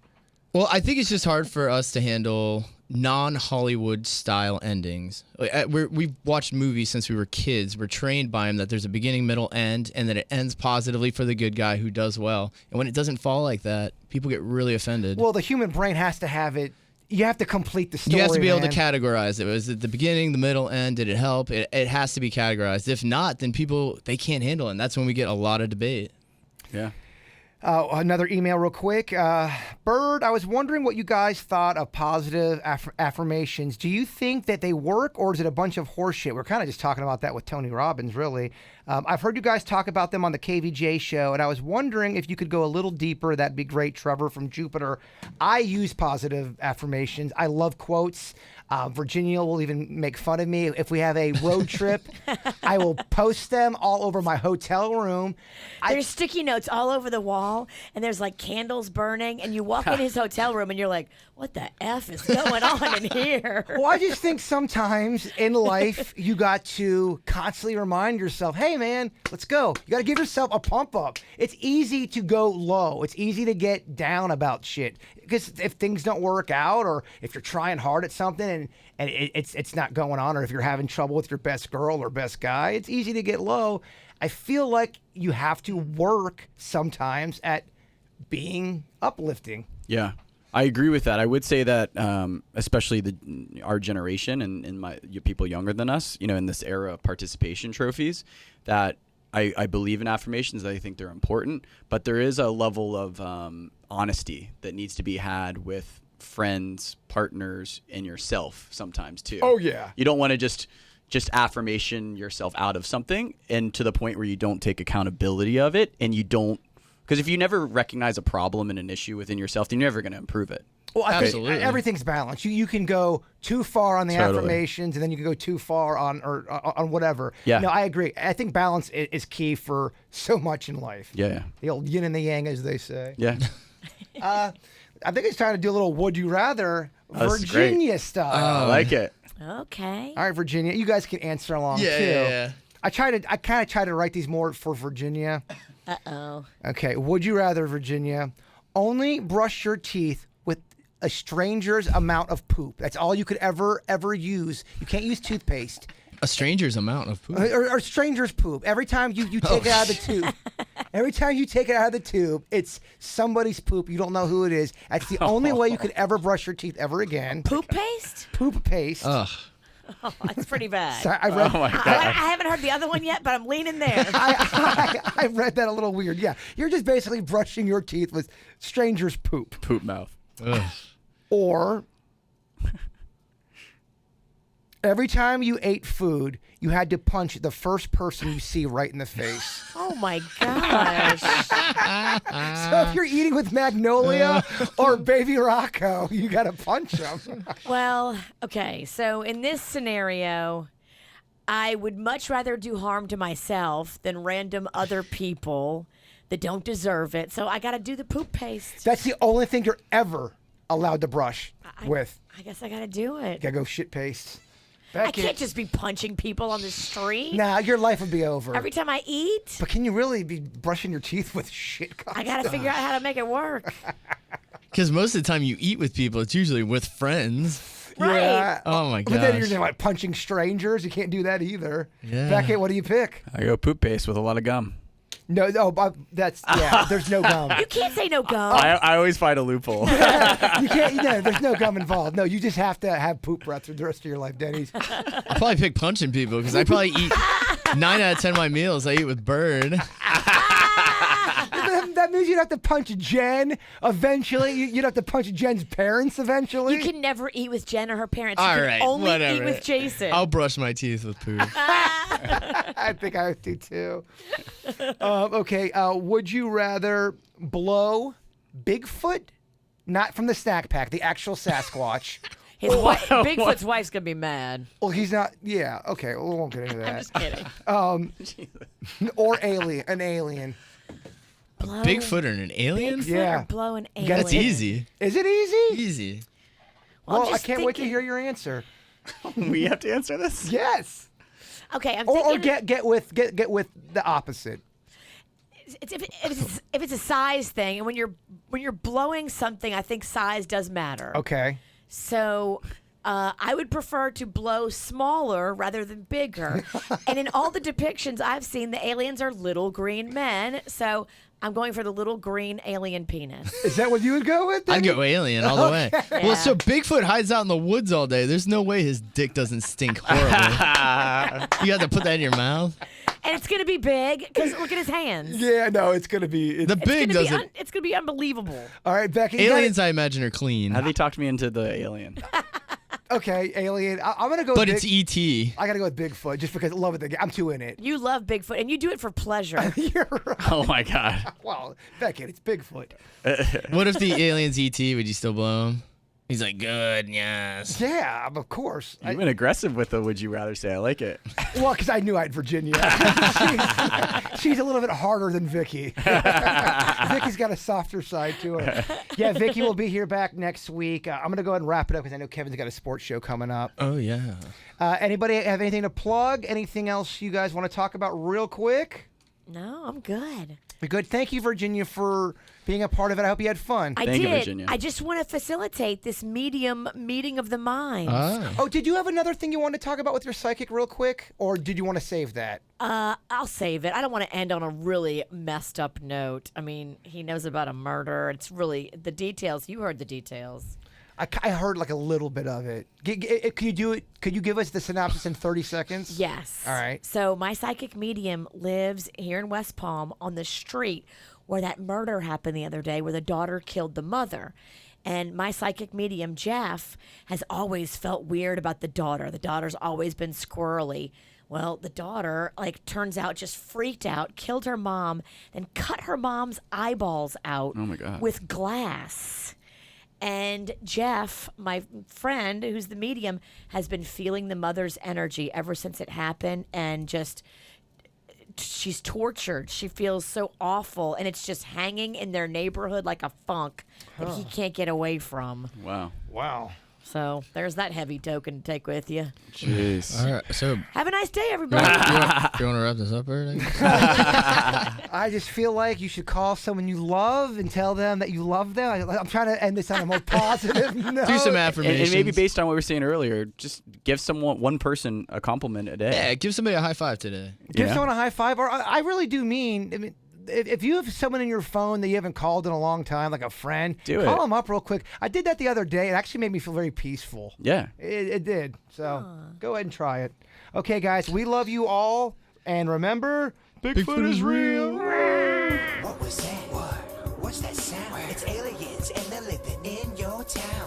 S5: Well, I think it's just hard for us to handle non-Hollywood style endings. We've watched movies since we were kids. We're trained by them that there's a beginning, middle, end, and that it ends positively for the good guy who does well. And when it doesn't fall like that, people get really offended.
S2: Well, the human brain has to have it You have to complete the story.
S5: You have to be able to
S2: man.
S5: categorize it. Was it the beginning, the middle, end? Did it help? It has to be categorized. If not, then people, they can't handle it. And that's when we get a lot of debate.
S4: Yeah.
S2: Another email real quick. Bird, I was wondering what you guys thought of positive affirmations. Do you think that they work, or is it a bunch of horseshit? We're kind of just talking about that with Tony Robbins, really. I've heard you guys talk about them on the KVJ show, and I was wondering if you could go a little deeper. That'd be great. Trevor from Jupiter. I use positive affirmations. I love quotes. Virginia will even make fun of me. If we have a road trip, I will post them all over my hotel room.
S3: There's sticky notes all over the wall, and there's like candles burning, and you walk in his hotel room, and you're like, what the F is going on in here?
S2: Well, I just think sometimes in life, you got to constantly remind yourself, hey, man, let's go. You got to give yourself a pump up. It's easy to go low. It's easy to get down about shit. Because if things don't work out, or if you're trying hard at something and it's not going on, or if you're having trouble with your best girl or best guy, it's easy to get low. I feel like you have to work sometimes at being uplifting.
S4: Yeah, I agree with that. I would say that, especially our generation and people younger than us, in this era of participation trophies, that I believe in affirmations. I think they're important, but there is a level of honesty that needs to be had with friends, partners, and yourself sometimes too.
S2: Oh, yeah.
S4: You don't want to just affirmation yourself out of something, and to the point where you don't take accountability of it, and you don't. Because if you never recognize a problem and an issue within yourself, then you're never going to improve it.
S2: Well, I think
S5: Absolutely.
S2: everything's balanced. You can go too far on the
S4: Totally.
S2: affirmations, and then you can go too far on whatever.
S4: Yeah.
S2: No, I agree. I think balance is key for so much in life.
S4: Yeah.
S2: The old yin and the yang, as they say.
S4: Yeah.
S2: I think it's time to do a little would you rather
S4: That's
S2: Virginia
S4: great.
S2: style.
S4: I like it.
S3: Okay.
S2: All right, Virginia, you guys can answer along
S5: Yeah,
S2: too.
S5: yeah.
S2: I kind of try to write these more for Virginia.
S3: Uh-oh.
S2: Okay, would you rather, Virginia, only brush your teeth with a stranger's amount of poop? That's all you could ever use. You can't use toothpaste.
S5: A stranger's amount of poop.
S2: Or stranger's poop. Every time you take it out of the tube. Every time you take it out of the tube, it's somebody's poop. You don't know who it is. That's the only way you could ever brush your teeth ever again.
S3: Poop paste?
S2: Poop paste.
S5: Ugh.
S3: Oh, that's pretty bad.
S2: Sorry, I read,
S4: Oh my
S3: I
S4: god.
S3: haven't heard the other one yet, but I'm leaning there.
S2: I read that a little weird. Yeah, you're just basically brushing your teeth with stranger's poop.
S4: Poop mouth.
S5: Ugh.
S2: Or every time you ate food, you had to punch the first person you see right in the face.
S3: Oh my gosh.
S2: So if you're eating with Magnolia or Baby Rocco, you got to punch them.
S3: Well, okay. So in this scenario, I would much rather do harm to myself than random other people that don't deserve it. So I got to do the poop paste.
S2: That's the only thing you're ever allowed to brush with.
S3: I guess I got to do it.
S2: You got to go shit paste.
S3: I can't just be punching people on the street.
S2: Nah, your life would be over.
S3: Every time I eat,
S2: But can you really be brushing your teeth with shit?
S3: I got to figure out how to make it work.
S5: Because most of the time you eat with people, it's usually with friends.
S3: Right.
S2: Yeah.
S5: Oh my
S2: But then
S5: gosh.
S2: you're like punching strangers. You can't do that either.
S5: Yeah.
S2: Beckett, what do you pick?
S4: I go poop paste with a lot of gum.
S2: No, that's there's no gum.
S3: You can't say no gum.
S4: I always find a loophole.
S2: You can't. No, there's no gum involved. No, you just have to have poop breath for the rest of your life, Denny's.
S5: I'll probably pick punching people because I probably eat 9 out of 10 of my meals I eat with Bird.
S2: That means you'd have to punch Jen eventually. You'd have to punch Jen's parents eventually.
S3: You can never eat with Jen or her parents. You
S5: All
S3: can
S5: right,
S3: only
S5: whatever.
S3: eat with Jason.
S5: I'll brush my teeth with poop.
S2: I think I would do too. Okay, would you rather blow Bigfoot, not from the snack pack, the actual Sasquatch?
S3: His wife, Bigfoot's wife's gonna be mad.
S2: Well, he's not. Yeah. Okay. Well, we won't get into that.
S3: I'm just kidding.
S2: Or an alien.
S3: Blow,
S5: Bigfoot and an alien?
S3: Bigfoot
S2: Yeah.
S3: or blow an
S2: gotta
S3: alien.
S5: That's easy.
S2: Is it easy?
S5: Easy.
S3: Well, I'm
S2: I
S3: just
S2: can't wait to
S3: thinking-
S2: hear your answer.
S4: We have to answer this?
S2: Yes.
S3: Okay, I'm
S2: Or
S3: thinking.
S2: get with the opposite.
S3: If it's a size thing, and when you're blowing something, I think size does matter.
S2: Okay.
S3: So I would prefer to blow smaller rather than bigger. And in all the depictions I've seen, the aliens are little green men. So I'm going for the little green alien penis.
S2: Is that what you would go with?
S5: I'd go alien all the way.
S3: Yeah.
S5: Well, so Bigfoot hides out in the woods all day. There's no way his dick doesn't stink horribly. You got to put that in your mouth.
S3: And it's going to be big because look at his hands.
S2: Yeah, no, it's gonna be.
S5: The big doesn't.
S3: It's going to be unbelievable.
S2: All right, Becky. you
S5: Aliens, I imagine, are clean.
S4: How they talked me into the alien?
S2: Okay, alien. I'm gonna go.
S5: But
S2: with
S5: it's
S2: Big-
S5: E.T.
S2: I gotta go with Bigfoot just because I love it. I'm too in it.
S3: You love Bigfoot, and you do it for pleasure.
S2: You're right.
S4: Oh my god.
S2: Well, Becky, it's Bigfoot.
S5: What if the alien's E.T.? Would you still blow him? He's like, good, yes.
S2: Yeah, of course.
S4: You've been aggressive with the would you rather say. I like it.
S2: Well, because I knew I had Virginia. she's a little bit harder than Vicky. Vicky's got a softer side to her. Yeah, Vicky will be here back next week. I'm going to go ahead and wrap it up because I know Kevin's got a sports show coming up.
S5: Oh, yeah.
S2: Anybody have anything to plug? Anything else you guys want to talk about real quick?
S3: No, I'm good.
S2: We're good. Thank you, Virginia, for being a part of it. I hope you had fun.
S3: I
S4: Thank you,
S3: did.
S4: Virginia.
S3: I just want to facilitate this medium meeting of the minds.
S2: Oh, did you have another thing you wanted to talk about with your psychic real quick? Or did you want to save that?
S3: I'll save it. I don't want to end on a really messed up note. I mean, he knows about a murder. It's really the details. You heard the details.
S2: I heard like a little bit of it. Could you do it? Could you give us the synopsis in 30 seconds?
S3: Yes.
S2: All right.
S3: So my psychic medium lives here in West Palm on the street where that murder happened the other day where the daughter killed the mother. And my psychic medium, Jeff, has always felt weird about the daughter. The daughter's always been squirrely. Well, the daughter, turns out just freaked out, killed her mom, then cut her mom's eyeballs out
S4: Oh my God.
S3: with glass. And Jeff, my friend, who's the medium, has been feeling the mother's energy ever since it happened, and just she's tortured. She feels so awful, and it's just hanging in their neighborhood like a funk that he can't get away from.
S4: Wow.
S2: Wow.
S3: So there's that heavy token to take with you.
S4: Jeez.
S5: All right, so
S3: Have a nice day, everybody.
S5: you want to wrap this up, Bird?
S2: I just feel like you should call someone you love and tell them that you love them. I'm trying to end this on a more positive note.
S5: Do some
S4: And
S5: affirmations.
S4: maybe based on what we were saying earlier, just give one person a compliment a day.
S5: Yeah, give somebody a high five today.
S2: Give
S4: Yeah.
S2: someone a high five. Or I really do mean, if you have someone in your phone that you haven't called in a long time, like a friend,
S4: Do
S2: call
S4: it.
S2: them up real quick. I did that the other day. It actually made me feel very peaceful.
S4: Yeah.
S2: It did. So go ahead and try it. Okay, guys, we love you all. And remember, Bigfoot is real.
S1: What was that? What? What's that sound? It's aliens and they're living in your town.